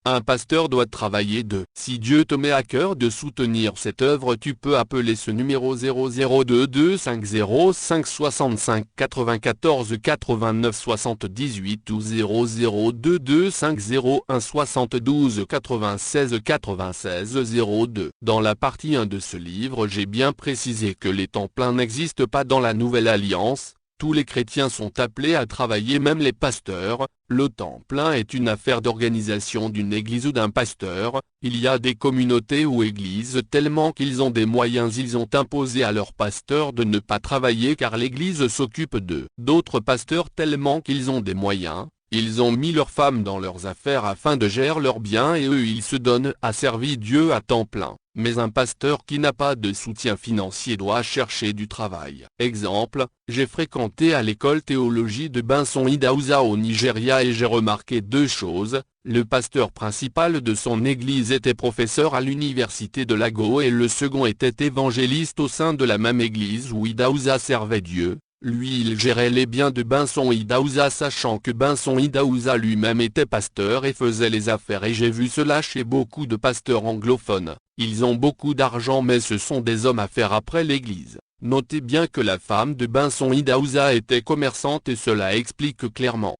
Un pasteur doit travailler de. Si Dieu te met à cœur de soutenir cette œuvre, tu peux appeler ce numéro 0022500565 94 89 78 ou 002250 72 96 96 02. Dans la partie 1 de ce livre, j'ai bien précisé que les temps pleins n'existent pas dans la Nouvelle Alliance. Tous les chrétiens sont appelés à travailler, même les pasteurs. Le temps plein est une affaire d'organisation d'une église ou d'un pasteur. Il y a des communautés ou églises tellement qu'ils ont des moyens, ils ont imposé à leurs pasteurs de ne pas travailler car l'église s'occupe d'eux. D'autres pasteurs tellement qu'ils ont des moyens, ils ont mis leurs femmes dans leurs affaires afin de gérer leurs biens et eux ils se donnent à servir Dieu à temps plein. Mais un pasteur qui n'a pas de soutien financier doit chercher du travail. Exemple, j'ai fréquenté à l'école théologie de Benson Idahosa au Nigeria et j'ai remarqué deux choses. Le pasteur principal de son église était professeur à l'université de Lagos et le second était évangéliste au sein de la même église où Idahosa servait Dieu. Lui il gérait les biens de Benson Idahosa sachant que Benson Idahosa lui-même était pasteur et faisait les affaires, et j'ai vu cela chez beaucoup de pasteurs anglophones. Ils ont beaucoup d'argent mais ce sont des hommes à faire après l'église. Notez bien que la femme de Benson Idahosa était commerçante et cela explique clairement.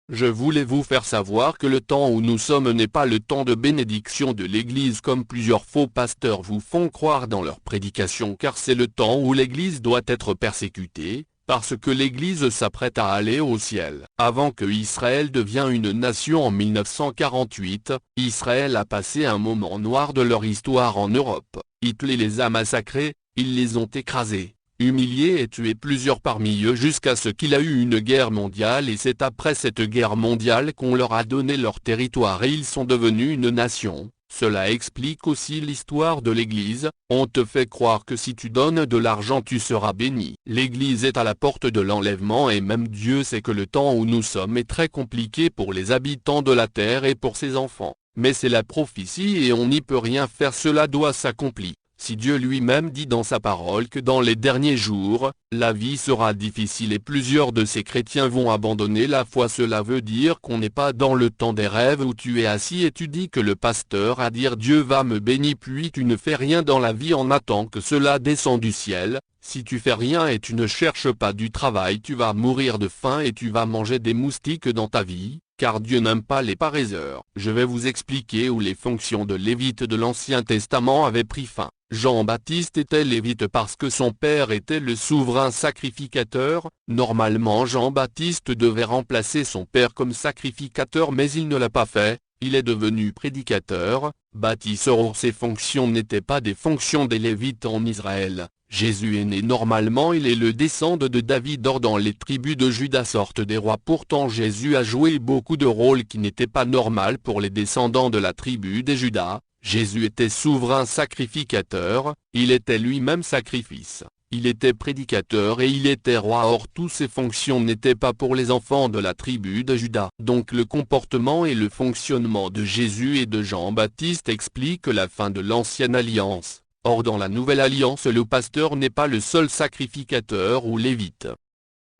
Je voulais vous faire savoir que le temps où nous sommes n'est pas le temps de bénédiction de l'église comme plusieurs faux pasteurs vous font croire dans leur prédication, car c'est le temps où l'église doit être persécutée, parce que l'Église s'apprête à aller au ciel. Avant que Israël devienne une nation en 1948, Israël a passé un moment noir de leur histoire en Europe. Hitler les a massacrés, ils les ont écrasés, humiliés et tués plusieurs parmi eux jusqu'à ce qu'il y ait eu une guerre mondiale, et c'est après cette guerre mondiale qu'on leur a donné leur territoire et ils sont devenus une nation. Cela explique aussi l'histoire de l'Église. On te fait croire que si tu donnes de l'argent tu seras béni. L'Église est à la porte de l'enlèvement et même Dieu sait que le temps où nous sommes est très compliqué pour les habitants de la terre et pour ses enfants. Mais c'est la prophétie et on n'y peut rien faire, cela doit s'accomplir. Si Dieu lui-même dit dans sa parole que dans les derniers jours, la vie sera difficile et plusieurs de ces chrétiens vont abandonner la foi, cela veut dire qu'on n'est pas dans le temps des rêves où tu es assis et tu dis que le pasteur a dit Dieu va me bénir puis tu ne fais rien dans la vie en attendant que cela descende du ciel. Si tu fais rien et tu ne cherches pas du travail, tu vas mourir de faim et tu vas manger des moustiques dans ta vie, car Dieu n'aime pas les paresseurs. Je vais vous expliquer où les fonctions de Lévite de l'Ancien Testament avaient pris fin. Jean-Baptiste était lévite parce que son père était le souverain sacrificateur. Normalement Jean-Baptiste devait remplacer son père comme sacrificateur mais il ne l'a pas fait. Il est devenu prédicateur, bâtisseur. Or ces fonctions n'étaient pas des fonctions des Lévites en Israël. Jésus est né normalement, il est le descendant de David. Or dans les tribus de Juda sortent des rois, pourtant Jésus a joué beaucoup de rôles qui n'étaient pas normaux pour les descendants de la tribu des Juda. Jésus était souverain sacrificateur, il était lui-même sacrifice. Il était prédicateur et il était roi. Or toutes ces fonctions n'étaient pas pour les enfants de la tribu de Juda. Donc le comportement et le fonctionnement de Jésus et de Jean-Baptiste expliquent la fin de l'Ancienne Alliance. Or dans la Nouvelle Alliance le pasteur n'est pas le seul sacrificateur ou lévite.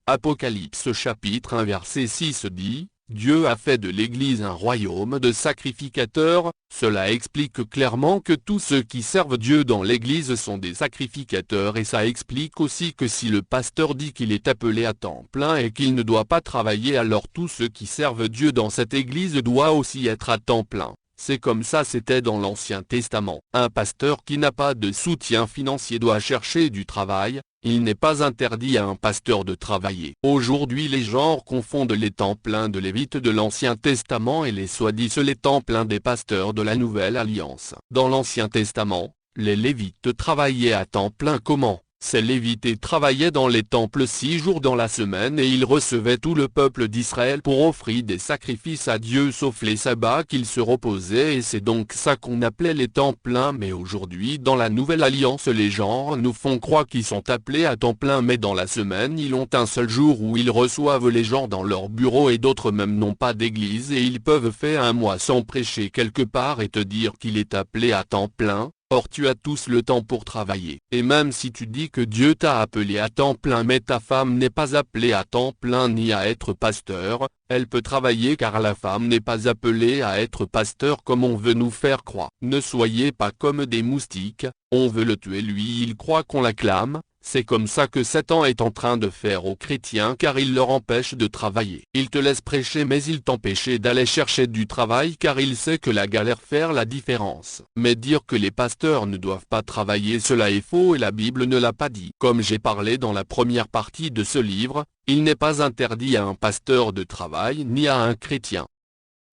Apocalypse chapitre 1 verset 6 dit, Dieu a fait de l'Église un royaume de sacrificateurs. Cela explique clairement que tous ceux qui servent Dieu dans l'Église sont des sacrificateurs, et ça explique aussi que si le pasteur dit qu'il est appelé à temps plein et qu'il ne doit pas travailler, alors tous ceux qui servent Dieu dans cette Église doivent aussi être à temps plein. C'est comme ça c'était dans l'Ancien Testament. Un pasteur qui n'a pas de soutien financier doit chercher du travail. Il n'est pas interdit à un pasteur de travailler. Aujourd'hui les gens confondent les temps pleins de Lévites de l'Ancien Testament et les soi-disant les temps pleins des pasteurs de la Nouvelle Alliance. Dans l'Ancien Testament, les Lévites travaillaient à temps plein. Comment ? Ces Lévites travaillaient dans les temples 6 jours dans la semaine et ils recevaient tout le peuple d'Israël pour offrir des sacrifices à Dieu sauf les sabbats qu'ils se reposaient, et c'est donc ça qu'on appelait les temps pleins. Mais aujourd'hui dans la Nouvelle Alliance les gens nous font croire qu'ils sont appelés à temps plein, mais dans la semaine ils ont un seul jour où ils reçoivent les gens dans leur bureau et d'autres même n'ont pas d'église et ils peuvent faire un mois sans prêcher quelque part et te dire qu'il est appelé à temps plein. Or tu as tous le temps pour travailler. Et même si tu dis que Dieu t'a appelé à temps plein mais ta femme n'est pas appelée à temps plein ni à être pasteur, elle peut travailler car la femme n'est pas appelée à être pasteur comme on veut nous faire croire. Ne soyez pas comme des moustiques, on veut le tuer lui il croit qu'on l'acclame. C'est comme ça que Satan est en train de faire aux chrétiens car il leur empêche de travailler. Il te laisse prêcher mais il t'empêche d'aller chercher du travail car il sait que la galère fait la différence. Mais dire que les pasteurs ne doivent pas travailler cela est faux et la Bible ne l'a pas dit. Comme j'ai parlé dans la première partie de ce livre, il n'est pas interdit à un pasteur de travail ni à un chrétien.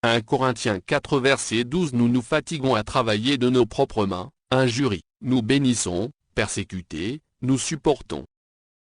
1 Corinthiens 4 verset 12 Nous nous fatiguons à travailler de nos propres mains, injuries, nous bénissons, persécutés, nous supportons.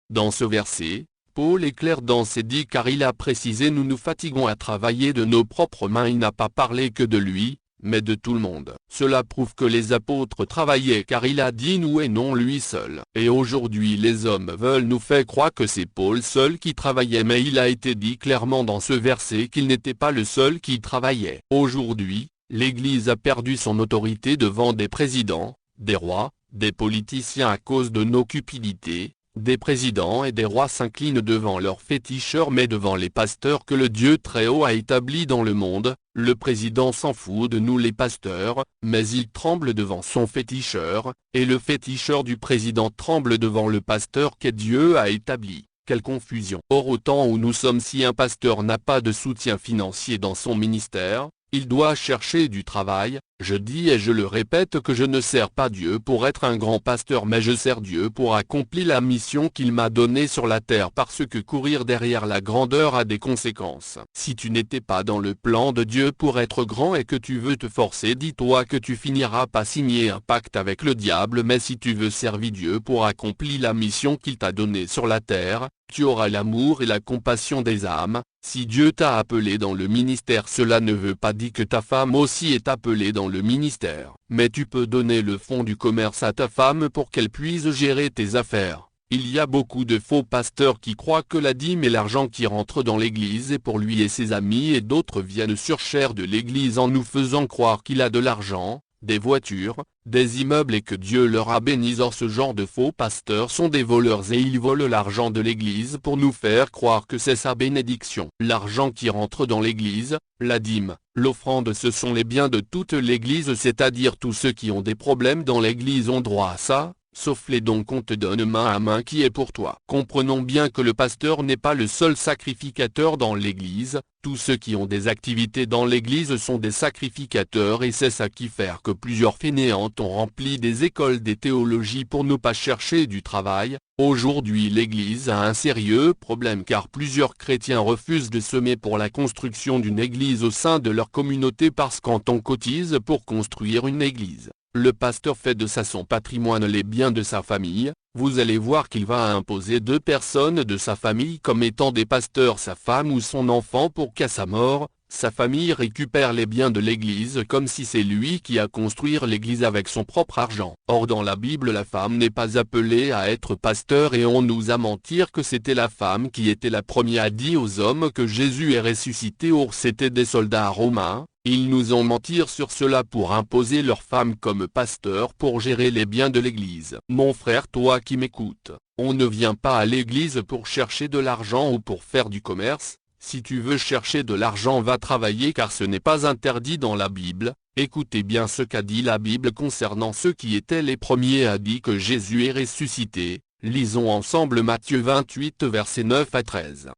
Dans ce verset, Paul est clair dans ses dits car il a précisé nous nous fatiguons à travailler de nos propres mains. Il n'a pas parlé que de lui, mais de tout le monde. Cela prouve que les apôtres travaillaient car il a dit nous et non lui seul. Et aujourd'hui les hommes veulent nous faire croire que c'est Paul seul qui travaillait mais il a été dit clairement dans ce verset qu'il n'était pas le seul qui travaillait. Aujourd'hui, l'Église a perdu son autorité devant des présidents, des rois, des politiciens à cause de nos cupidités, des présidents et des rois s'inclinent devant leurs féticheurs mais devant les pasteurs que le Dieu très haut a établi dans le monde, le président s'en fout de nous les pasteurs, mais il tremble devant son féticheur, et le féticheur du président tremble devant le pasteur que Dieu a établi. Quelle confusion! Or au temps où nous sommes si un pasteur n'a pas de soutien financier dans son ministère, il doit chercher du travail. Je dis et je le répète que je ne sers pas Dieu pour être un grand pasteur mais je sers Dieu pour accomplir la mission qu'il m'a donnée sur la terre parce que courir derrière la grandeur a des conséquences. Si tu n'étais pas dans le plan de Dieu pour être grand et que tu veux te forcer, dis-toi que tu finiras par signer un pacte avec le diable mais si tu veux servir Dieu pour accomplir la mission qu'il t'a donnée sur la terre, tu auras l'amour et la compassion des âmes. Si Dieu t'a appelé dans le ministère cela ne veut pas dire que ta femme aussi est appelée dans le ministère. Mais tu peux donner le fonds du commerce à ta femme pour qu'elle puisse gérer tes affaires. Il y a beaucoup de faux pasteurs qui croient que la dîme est l'argent qui rentre dans l'église et pour lui et ses amis et d'autres viennent surcher de l'église en nous faisant croire qu'il a de l'argent, des voitures, des immeubles et que Dieu leur a bénis. Or ce genre de faux pasteurs sont des voleurs et ils volent l'argent de l'église pour nous faire croire que c'est sa bénédiction. L'argent qui rentre dans l'église, la dîme, l'offrande ce sont les biens de toute l'église c'est-à-dire tous ceux qui ont des problèmes dans l'église ont droit à ça. Sauf les dons qu'on te donne main à main qui est pour toi. Comprenons bien que le pasteur n'est pas le seul sacrificateur dans l'église, tous ceux qui ont des activités dans l'église sont des sacrificateurs et c'est ça qui fait que plusieurs fainéants ont rempli des écoles des théologies pour ne pas chercher du travail. Aujourd'hui l'église a un sérieux problème car plusieurs chrétiens refusent de semer pour la construction d'une église au sein de leur communauté parce quand on cotise pour construire une église, le pasteur fait de ça son patrimoine les biens de sa famille, vous allez voir qu'il va imposer 2 personnes de sa famille comme étant des pasteurs sa femme ou son enfant pour qu'à sa mort, sa famille récupère les biens de l'église comme si c'est lui qui a construit l'église avec son propre argent. Or dans la Bible la femme n'est pas appelée à être pasteur et on nous a menti que c'était la femme qui était la première à dire aux hommes que Jésus est ressuscité. Or c'était des soldats romains. Ils nous ont menti sur cela pour imposer leurs femmes comme pasteurs pour gérer les biens de l'église. Mon frère, toi qui m'écoutes, on ne vient pas à l'église pour chercher de l'argent ou pour faire du commerce. Si tu veux chercher de l'argent va travailler car ce n'est pas interdit dans la Bible. Écoutez bien ce qu'a dit la Bible concernant ceux qui étaient les premiers à dire que Jésus est ressuscité. Lisons ensemble Matthieu 28 versets 9 à 13.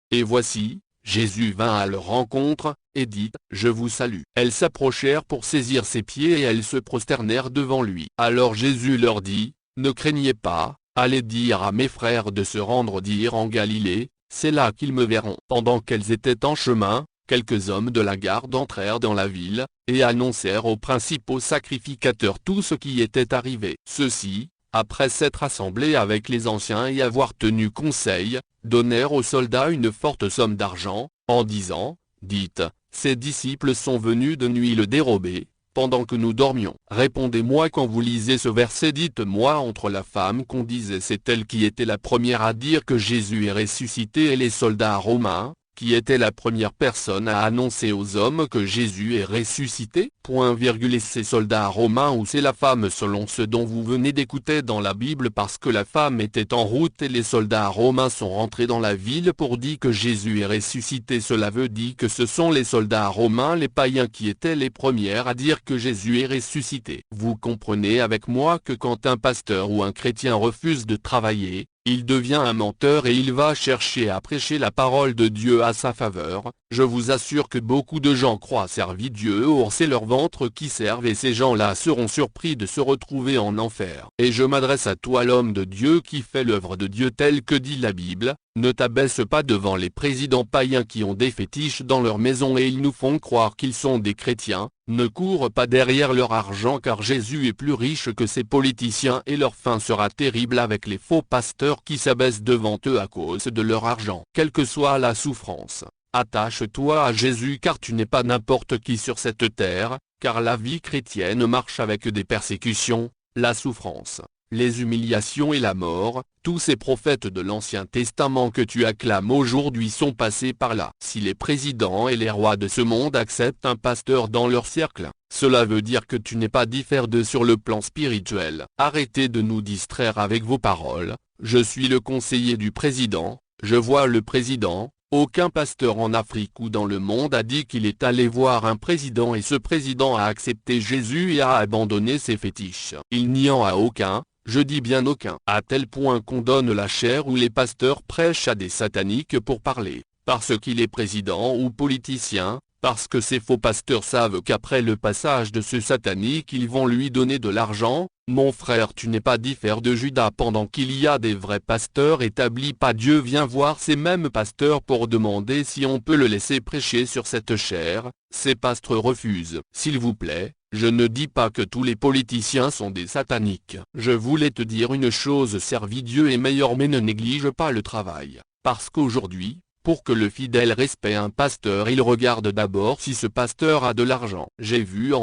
Et voici, Jésus vint à leur rencontre, et dit, « Je vous salue. » Elles s'approchèrent pour saisir ses pieds et elles se prosternèrent devant lui. Alors Jésus leur dit, « Ne craignez pas, allez dire à mes frères de se rendre dire en Galilée, c'est là qu'ils me verront. » Pendant qu'elles étaient en chemin, quelques hommes de la garde entrèrent dans la ville, et annoncèrent aux principaux sacrificateurs tout ce qui était arrivé. Ceux-ci, après s'être assemblés avec les anciens et avoir tenu conseil, donnèrent aux soldats une forte somme d'argent, en disant, « Dites, ces disciples sont venus de nuit le dérober, pendant que nous dormions. » Répondez-moi quand vous lisez ce verset, dites-moi entre la femme qu'on disait c'est elle qui était la première à dire que Jésus est ressuscité et les soldats romains, qui était la première personne à annoncer aux hommes que Jésus est ressuscité, et ces soldats romains ou c'est la femme selon ce dont vous venez d'écouter dans la Bible parce que la femme était en route et les soldats romains sont rentrés dans la ville pour dire que Jésus est ressuscité. Cela veut dire que ce sont les soldats romains les païens qui étaient les premiers à dire que Jésus est ressuscité. Vous comprenez avec moi que quand un pasteur ou un chrétien refuse de travailler, il devient un menteur et il va chercher à prêcher la parole de Dieu à sa faveur. Je vous assure que beaucoup de gens croient servir Dieu, or c'est leur ventre qui servent et ces gens-là seront surpris de se retrouver en enfer. Et je m'adresse à toi l'homme de Dieu qui fait l'œuvre de Dieu telle que dit la Bible, ne t'abaisse pas devant les présidents païens qui ont des fétiches dans leur maison et ils nous font croire qu'ils sont des chrétiens. Ne cours pas derrière leur argent car Jésus est plus riche que ces politiciens et leur fin sera terrible avec les faux pasteurs qui s'abaissent devant eux à cause de leur argent. Quelle que soit la souffrance, attache-toi à Jésus car tu n'es pas n'importe qui sur cette terre, car la vie chrétienne marche avec des persécutions, la souffrance, les humiliations et la mort. Tous ces prophètes de l'Ancien Testament que tu acclames aujourd'hui sont passés par là. Si les présidents et les rois de ce monde acceptent un pasteur dans leur cercle, cela veut dire que tu n'es pas différent d'eux sur le plan spirituel. Arrêtez de nous distraire avec vos paroles. Je suis le conseiller du président, je vois le président. Aucun pasteur en Afrique ou dans le monde a dit qu'il est allé voir un président et ce président a accepté Jésus et a abandonné ses fétiches. Il n'y en a aucun. Je dis bien aucun. À tel point qu'on donne la chair où les pasteurs prêchent à des sataniques pour parler, parce qu'il est président ou politicien, parce que ces faux pasteurs savent qu'après le passage de ce satanique ils vont lui donner de l'argent. Mon frère, tu n'es pas différent de Judas pendant qu'il y a des vrais pasteurs établis par Dieu. Viens voir ces mêmes pasteurs pour demander si on peut le laisser prêcher sur cette chair. Ces pasteurs refusent. S'il vous plaît. Je ne dis pas que tous les politiciens sont des sataniques. Je voulais te dire une chose, servir Dieu est meilleur mais ne néglige pas le travail. Parce qu'aujourd'hui, pour que le fidèle respecte un pasteur il regarde d'abord si ce pasteur a de l'argent. J'ai vu en